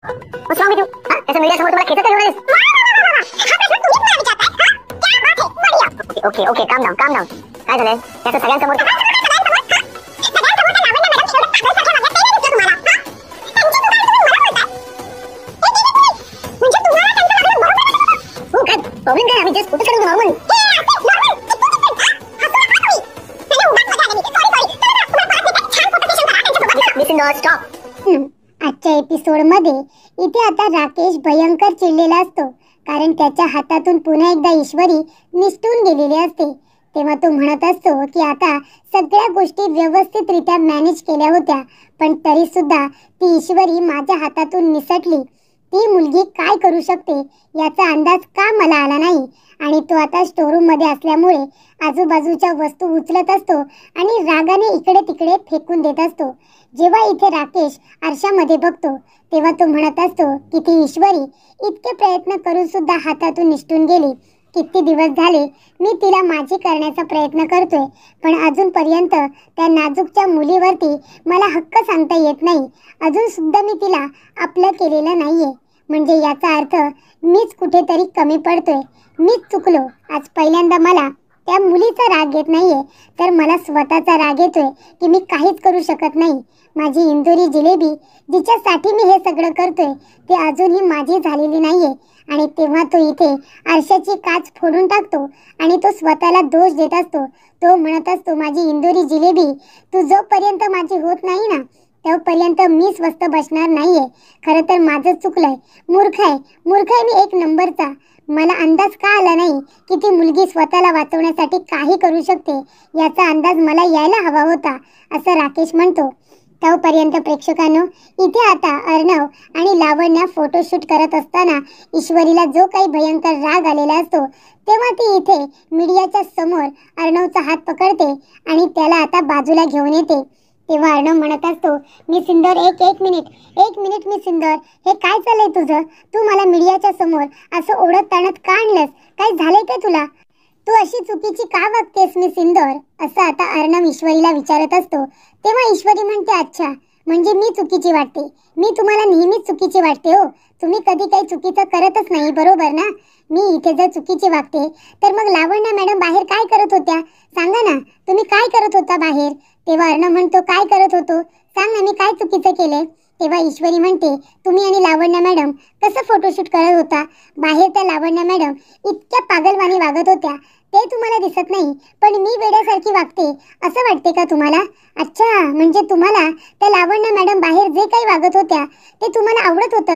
What's wrong with you? ऐसे media समोर तुम्हाला खेचत का ओके ओके calm down काय झालंय त्याचं सगळ्यांसमोर प्रॉब्लेम काय आम्ही जस्ट कुठे करू नॉर्मल आजच्या एपिसोड मध्ये इथे आता राकेश भयंकर चिडलेला असतो, कारण त्याच्या हातातून पुन्हा एकदा ईश्वरी निसटून गेलेली असते. तेव्हा तो म्हणत असतो की आता सगळ्या गोष्टी व्यवस्थितरित्या मॅनेज केल्या होत्या, पण तरी सुद्धा ती ईश्वरी माझ्या हातातून निसटली. ती मुलगी काय करू शकते याचा अंदाज का मला आला नाही. आणि तो आता स्टोरूम मध्ये असल्यामुळे आजूबाजूच्या वस्तू उचलत असतो आणि रागाने इकडे तिकडे फेकून देत असतो. जेव्हा इथे राकेश आरशामध्ये बघतो तेव्हा तो म्हणत असतो की ती ईश्वरी इतके प्रयत्न करून सुद्धा हातातून निसटून गेली. किती दिवस झाले मी तिला माझी करण्याचा प्रयत्न करतोय, पण अजूनपर्यंत त्या नाजूकच्या मुलीवरती मला हक्क सांगता येत नाही. अजून सुद्धा मी तिला आपलं केलेलं नाहीये. म्हणजे याचा अर्थ मीच कुठेतरी कमी पडतोय, मीच चुकलो. आज पहिल्यांदा मला त्या मुलीचा राग येत नाहीये, तर मला स्वतःचा राग येतोय की मी काहीच करू शकत नाही. माझी इंदुरी जिलेबी जिच्यासाठी मी हे सगळं करतोय ती अजूनही माझी झालेली नाहीये. आणि तेव्हा तो इथे आरशाची काच फोडून टाकतो आणि तो स्वतःला दोष देत असतो. तो म्हणत असतो माझी इंदुरी जिलेबी तू जोपर्यंत माझी होत नाही ना तोपर्यंत मी स्वस्त बसणार नाहीये. खरं तर माझं चुकलंय, मूर्ख आहे मी एक नंबरचा. मला अंदाज का आला नाही की ती मुलगी स्वतःला वाचवण्यासाठी काही करू शकते. याचा अंदाज मला यायला हवा होता, असं राकेश म्हणतो. तोपर्यंत प्रेक्षकांनो, इथे आता अर्णव आणि लावण्या फोटोशूट करत असताना ईश्वरीला जो काही भयंकर राग आलेला असतो तेव्हा ती इथे मीडियाच्या समोर अर्णवचा हात पकडते आणि त्याला आता बाजूला घेऊन येते. तेव्हा अर्णव म्हणत असतो मी सिंदर एक मिनिट मी सिंदर, हे काय चाललंय तुझं? तू मला मीडियाच्या समोर असं ओढत ताणत का आणलंस? काय झालंय का तुला? तू अशी चुकीची का वागतेस मी सिंदर? असं आता अर्णव ईश्वरीला विचारत असतो. तेव्हा ईश्वरी म्हणते अच्छा, म्हणजे मी चुकीची वाटते. मी तुम्हाला नेहमीच चुकीची वाटते हो. तुम्ही कधी काही चुकीचं करतच नाही, बरोबर ना? मी इथे जर चुकीची वागते तर मग लावण्या मॅडम बाहेर काय करत होत्या? सांगा ना, तुम्ही काय करत होता बाहेर? तेव्हा अर्णव म्हणतो काय करत होतो? सांग ना, मी काय चुकीचं केलंय? तेव्हा ईश्वरी म्हणते तुम्ही आणि लावण्या मॅडम कसं फोटोशूट करत होता? बाहेर त्या लावण्या मॅडम इतक्या पागलवाणी वागत होत्या ते तुम्हाला दिसत नाही, पण मी वेड्यासारखी वागते असं वाटते का तुम्हाला? अच्छा, म्हणजे तुम्हाला त्या लावण्या मॅडम बाहेर जे काही वागत होत्या ते तुम्हाला आवडत होतं